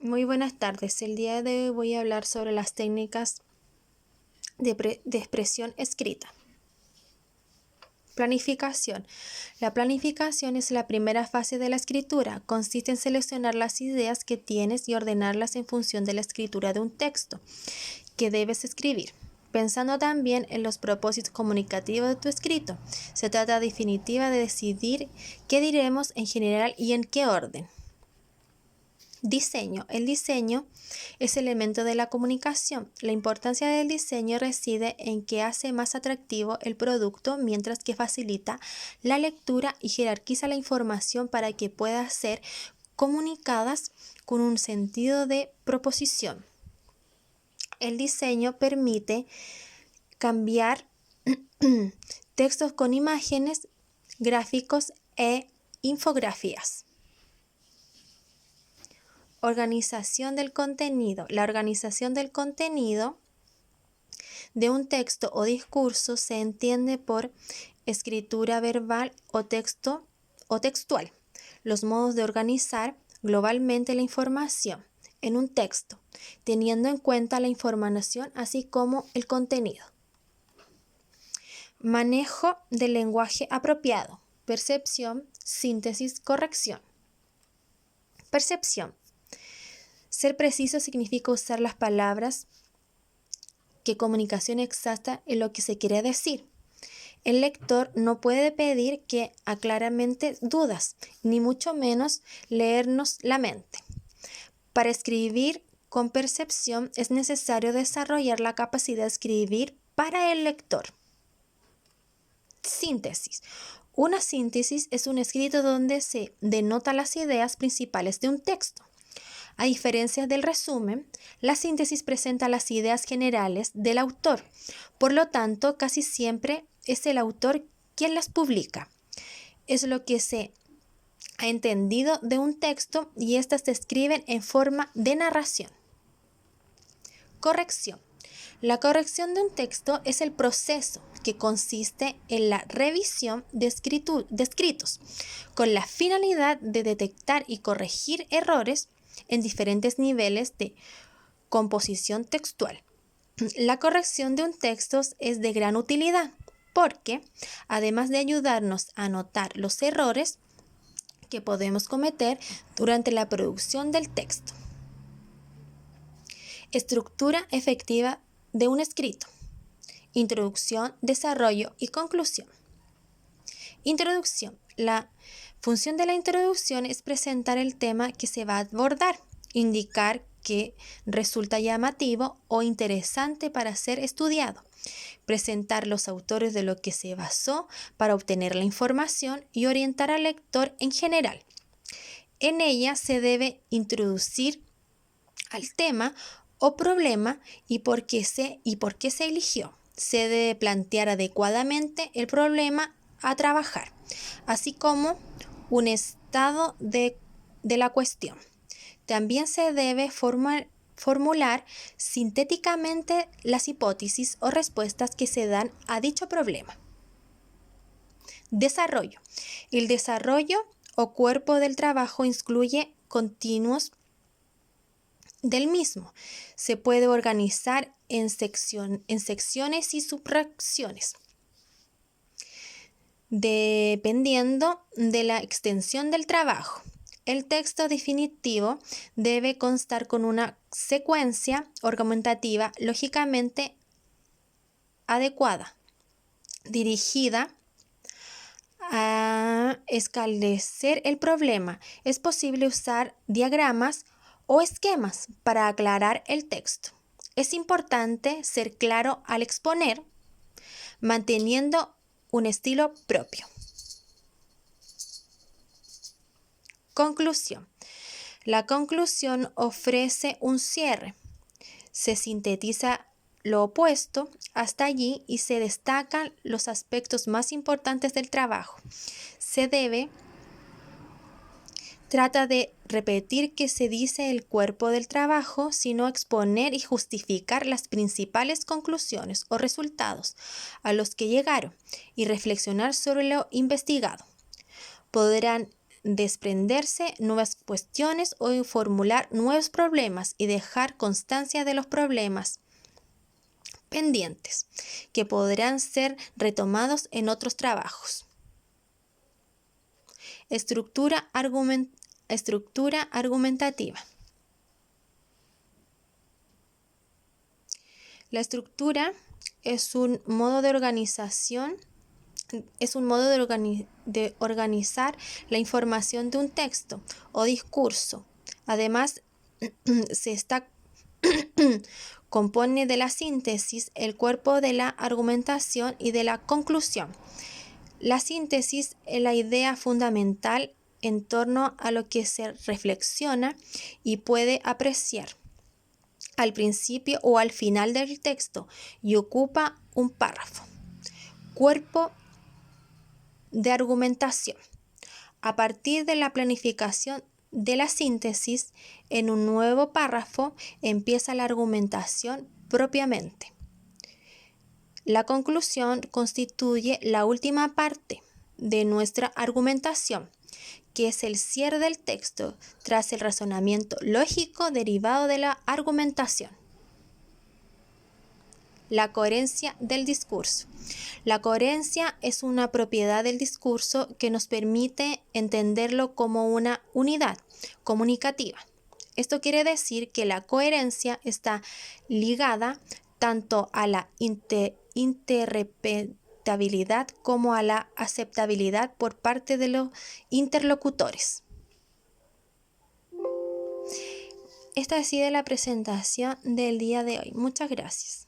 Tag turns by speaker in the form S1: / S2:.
S1: Muy buenas tardes. El día de hoy voy a hablar sobre las técnicas de expresión escrita. Planificación. La planificación es la primera fase de la escritura. Consiste en seleccionar las ideas que tienes y ordenarlas en función de la escritura de un texto que debes escribir, pensando también en los propósitos comunicativos de tu escrito. Se trata definitiva de decidir qué diremos en general y en qué orden. Diseño. El diseño es elemento de la comunicación. La importancia del diseño reside en que hace más atractivo el producto, mientras que facilita la lectura y jerarquiza la información para que pueda ser comunicadas con un sentido de proposición. El diseño permite cambiar textos con imágenes, gráficos e infografías. Organización del contenido. La organización del contenido de un texto o discurso se entiende por escritura verbal o textual. Los modos de organizar globalmente la información en un texto, teniendo en cuenta la información así como el contenido. Manejo del lenguaje apropiado. Percepción, síntesis, corrección. Percepción. Ser preciso significa usar las palabras que comunicación exacta en lo que se quiere decir. El lector no puede pedir que aclaramente dudas, ni mucho menos leernos la mente. Para escribir con percepción es necesario desarrollar la capacidad de escribir para el lector. Síntesis. Una síntesis es un escrito donde se denotan las ideas principales de un texto. A diferencia del resumen, la síntesis presenta las ideas generales del autor. Por lo tanto, casi siempre es el autor quien las publica. Es lo que se ha entendido de un texto y éstas se escriben en forma de narración. Corrección. La corrección de un texto es el proceso que consiste en la revisión de escritos con la finalidad de detectar y corregir errores en diferentes niveles de composición textual. La corrección de un texto es de gran utilidad porque, además de ayudarnos a notar los errores que podemos cometer durante la producción del texto. Estructura efectiva de un escrito. Introducción, desarrollo y conclusión. Introducción. La función de la introducción es presentar el tema que se va a abordar, indicar que resulta llamativo o interesante para ser estudiado, presentar los autores de lo que se basó para obtener la información y orientar al lector en general. En ella se debe introducir al tema o problema y por qué se eligió. Se debe plantear adecuadamente el problema a trabajar, así como un estado de la cuestión. También se debe formular sintéticamente las hipótesis o respuestas que se dan a dicho problema. Desarrollo. El desarrollo o cuerpo del trabajo incluye continuos del mismo. Se puede organizar en secciones y subsecciones, dependiendo de la extensión del trabajo. El texto definitivo debe constar con una secuencia argumentativa lógicamente adecuada, dirigida a esclarecer el problema. Es posible usar diagramas o esquemas para aclarar el texto. Es importante ser claro al exponer, manteniendo un estilo propio. Conclusión. La conclusión ofrece un cierre. Se sintetiza lo opuesto hasta allí y se destacan los aspectos más importantes del trabajo. Trata de repetir qué se dice el cuerpo del trabajo, sino exponer y justificar las principales conclusiones o resultados a los que llegaron y reflexionar sobre lo investigado. Podrán desprenderse nuevas cuestiones o formular nuevos problemas y dejar constancia de los problemas pendientes que podrán ser retomados en otros trabajos. Estructura argumentativa. La estructura es un modo de organización, de organizar la información de un texto o discurso. Además, compone de la síntesis, el cuerpo de la argumentación y de la conclusión. La síntesis es la idea fundamental en torno a lo que se reflexiona y puede apreciar al principio o al final del texto y ocupa un párrafo. Cuerpo de argumentación. A partir de la planificación de la síntesis, en un nuevo párrafo empieza la argumentación propiamente. La conclusión constituye la última parte de nuestra argumentación, que es el cierre del texto tras el razonamiento lógico derivado de la argumentación. La coherencia del discurso. La coherencia es una propiedad del discurso que nos permite entenderlo como una unidad comunicativa. Esto quiere decir que la coherencia está ligada tanto a la interpretabilidad como a la aceptabilidad por parte de los interlocutores. Esta ha sido la presentación del día de hoy. Muchas gracias.